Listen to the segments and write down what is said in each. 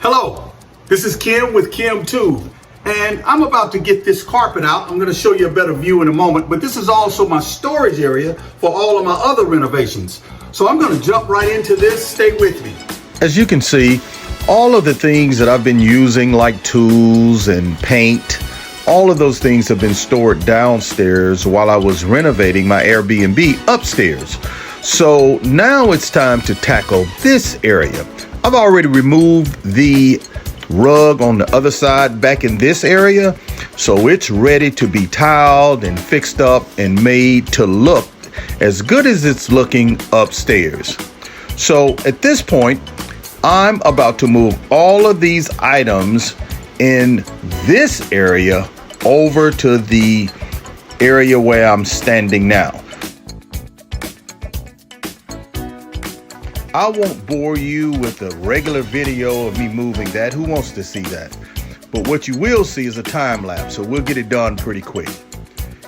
Hello, this is Kim with Kim2, and I'm about to get this carpet out. I'm going to show you a better view in a moment, but this is also my storage area for all of my other renovations. So I'm going to jump right into this. Stay with me. As you can see, all of the things that I've been using, like tools and paint, all of those things have been stored downstairs while I was renovating my Airbnb upstairs. So now it's time to tackle this area. I've already removed the rug on the other side back in this area, so it's ready to be tiled and fixed up and made to look as good as it's looking upstairs. So at this point, I'm about to move all of these items in this area over to the area where I'm standing now. I won't bore you with a regular video of me moving that. Who wants to see that? But what you will see is a time lapse, so we'll get it done pretty quick.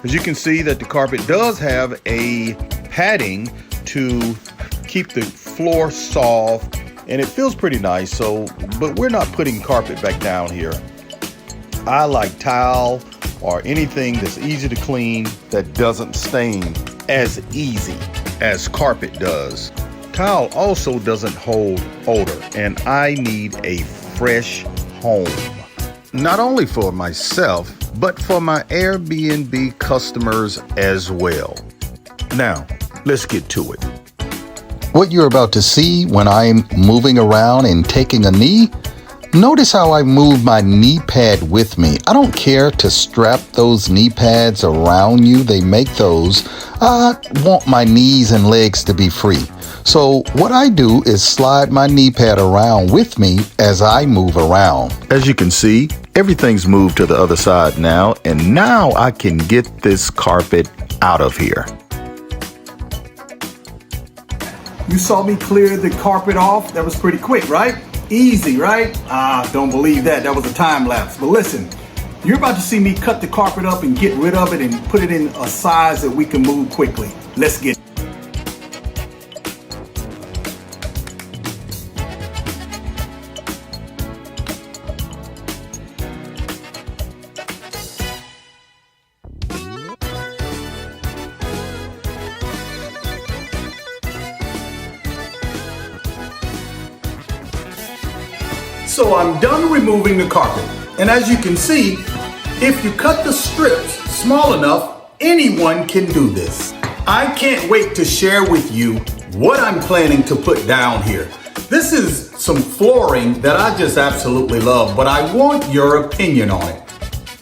As you can see that the carpet does have a padding to keep the floor soft, and it feels pretty nice. But we're not putting carpet back down here. I like tile or anything that's easy to clean that doesn't stain as easy as carpet does. Tile also doesn't hold odor, and I need a fresh home. Not only for myself, but for my Airbnb customers as well. Now, let's get to it. What you're about to see when I'm moving around and taking a knee, notice how I move my knee pad with me. I don't care to strap those knee pads around you. They make those. I want my knees and legs to be free. So what I do is slide my knee pad around with me as I move around. As you can see, everything's moved to the other side now, and now I can get this carpet out of here. You saw me clear the carpet off. That was pretty quick, right? Easy, right? Don't believe that. That was a time lapse. But listen, you're about to see me cut the carpet up and get rid of it and put it in a size that we can move quickly. Let's get it. So I'm done removing the carpet. And as you can see, if you cut the strips small enough, anyone can do this. I can't wait to share with you what I'm planning to put down here. This is some flooring that I just absolutely love, but I want your opinion on it.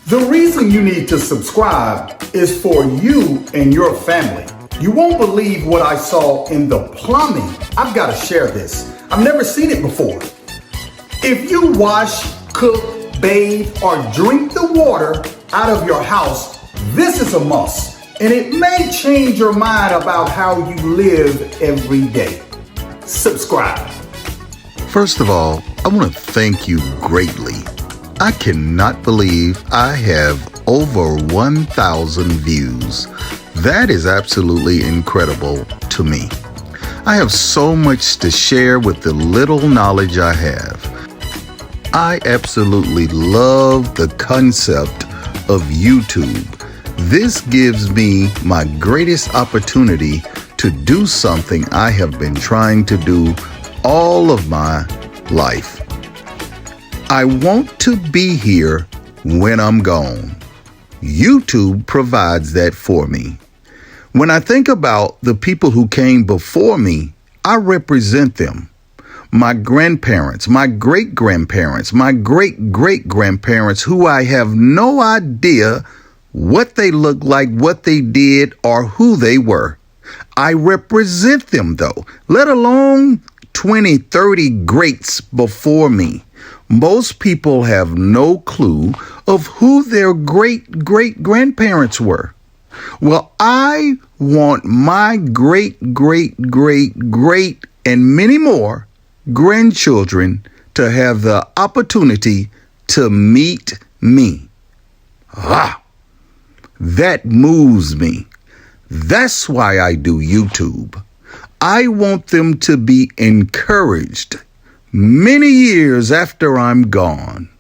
The reason you need to subscribe is for you and your family. You won't believe what I saw in the plumbing. I've got to share this. I've never seen it before. If you wash, cook, bathe, or drink the water out of your house, this is a must. And it may change your mind about how you live every day. Subscribe. First of all, I want to thank you greatly. I cannot believe I have over 1,000 views. That is absolutely incredible to me. I have so much to share with the little knowledge I have. I absolutely love the concept of YouTube. This gives me my greatest opportunity to do something I have been trying to do all of my life. I want to be here when I'm gone. YouTube provides that for me. When I think about the people who came before me, I represent them. My grandparents, my great-grandparents, my great-great-grandparents, who I have no idea what they looked like, what they did, or who they were. I represent them, though, let alone 20, 30 greats before me. Most people have no clue of who their great-great-grandparents were. Well, I want my great-great-great-great and many more grandchildren to have the opportunity to meet me. That moves me. That's why I do YouTube. I want them to be encouraged many years after I'm gone.